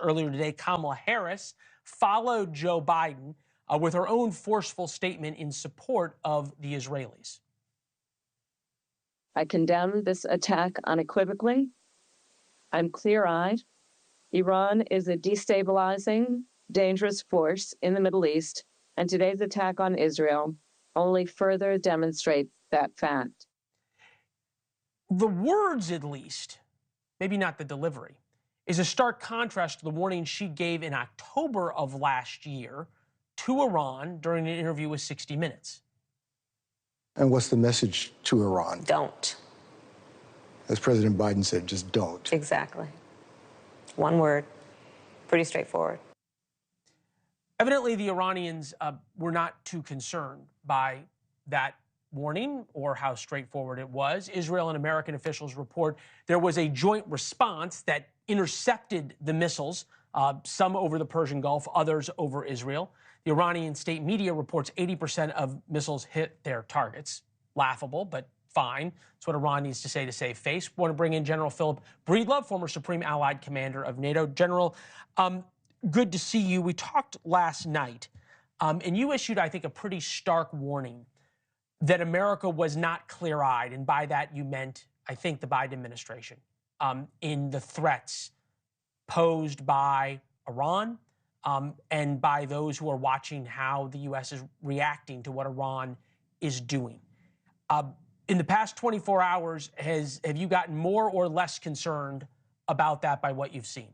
Earlier today, Kamala Harris followed Joe Biden with her own forceful statement in support of the Israelis. I condemn this attack unequivocally. I'm clear-eyed. Iran is a destabilizing, dangerous force in the Middle East, and today's attack on Israel only further demonstrates that fact. The words, at least, maybe not the delivery, is a stark contrast to the warning she gave in October of last year to Iran during an interview with 60 Minutes. And what's the message to Iran? Don't. As President Biden said, just don't. Exactly. One word. Pretty straightforward. Evidently, the Iranians were not too concerned by that warning or how straightforward it was. Israel and American officials report there was a joint response that intercepted the missiles, some over the Persian Gulf, others over Israel. The Iranian state media reports 80% of missiles hit their targets. Laughable, but fine. That's what Iran needs to say to save face. Want to bring in General Phillip Breedlove, former Supreme Allied Commander of NATO. General, good to see you. We talked last night, and you issued, I think, a pretty stark warning that America was not clear-eyed, and by that you meant, I think, the Biden administration, in the threats posed by Iran and by those who are watching how the U.S. is reacting to what Iran is doing. In the past 24 hours, have you gotten more or less concerned about that by what you've seen?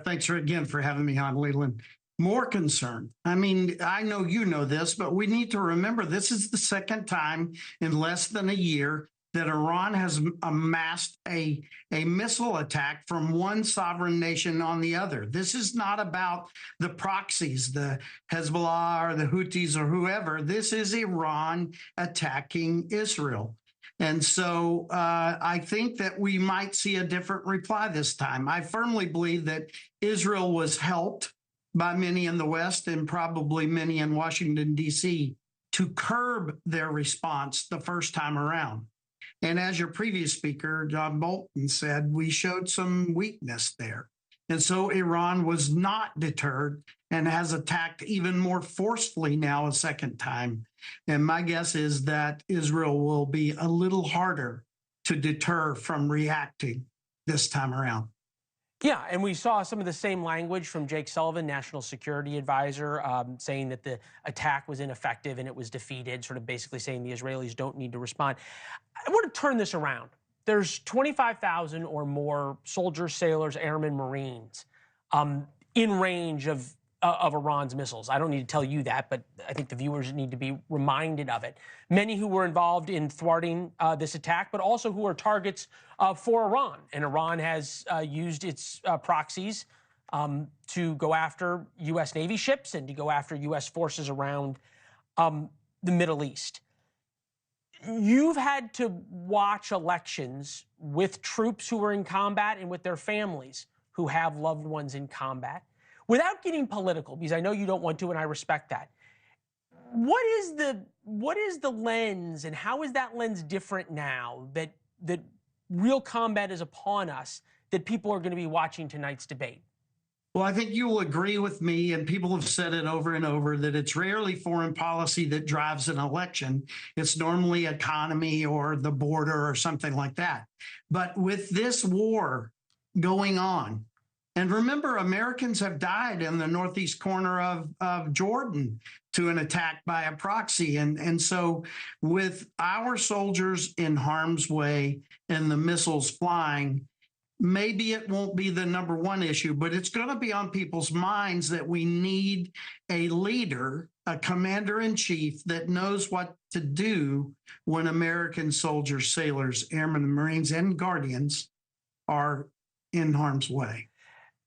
Thanks again for having me on, Leland. More concerned. I mean, I know you know this, but we need to remember this is the second time in less than a year that Iran has amassed a missile attack from one sovereign nation on the other. This is not about the proxies, the Hezbollah or the Houthis or whoever. This is Iran attacking Israel. And so I think that we might see a different reply this time. I firmly believe that Israel was helped by many in the West and probably many in Washington, D.C. to curb their response the first time around. And as your previous speaker, John Bolton, said, we showed some weakness there. And so Iran was not deterred and has attacked even more forcefully now a second time. And my guess is that Israel will be a little harder to deter from reacting this time around. Yeah, and we saw some of the same language from Jake Sullivan, National Security Advisor, saying that the attack was ineffective and it was defeated, sort of basically saying the Israelis don't need to respond. I want to turn this around. There's 25,000 or more soldiers, sailors, airmen, Marines in range of Iran's missiles. I don't need to tell you that, but I think the viewers need to be reminded of it. Many who were involved in thwarting this attack, but also who are targets for Iran. And Iran has used its proxies to go after U.S. Navy ships and to go after U.S. forces around the Middle East. You've had to watch elections with troops who are in combat and with their families who have loved ones in combat. Without getting political, because I know you don't want to, and I respect that, what is the lens, and how is that lens different now that real combat is upon us, that people are going to be watching tonight's debate? Well, I think you will agree with me, and people have said it over and over, that it's rarely foreign policy that drives an election. It's normally economy or the border or something like that. But with this war going on, and remember, Americans have died in the northeast corner of Jordan to an attack by a proxy. And so with our soldiers in harm's way and the missiles flying, maybe it won't be the number one issue, but it's going to be on people's minds that we need a leader, a commander-in-chief that knows what to do when American soldiers, sailors, airmen, Marines, and Guardians are in harm's way.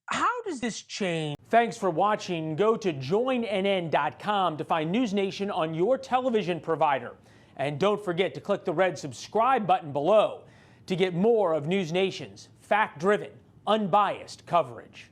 How does this change? Thanks for watching. Go to joinnn.com to find NewsNation on your television provider. And don't forget to click the red subscribe button below to get more of NewsNation's fact-driven, unbiased coverage.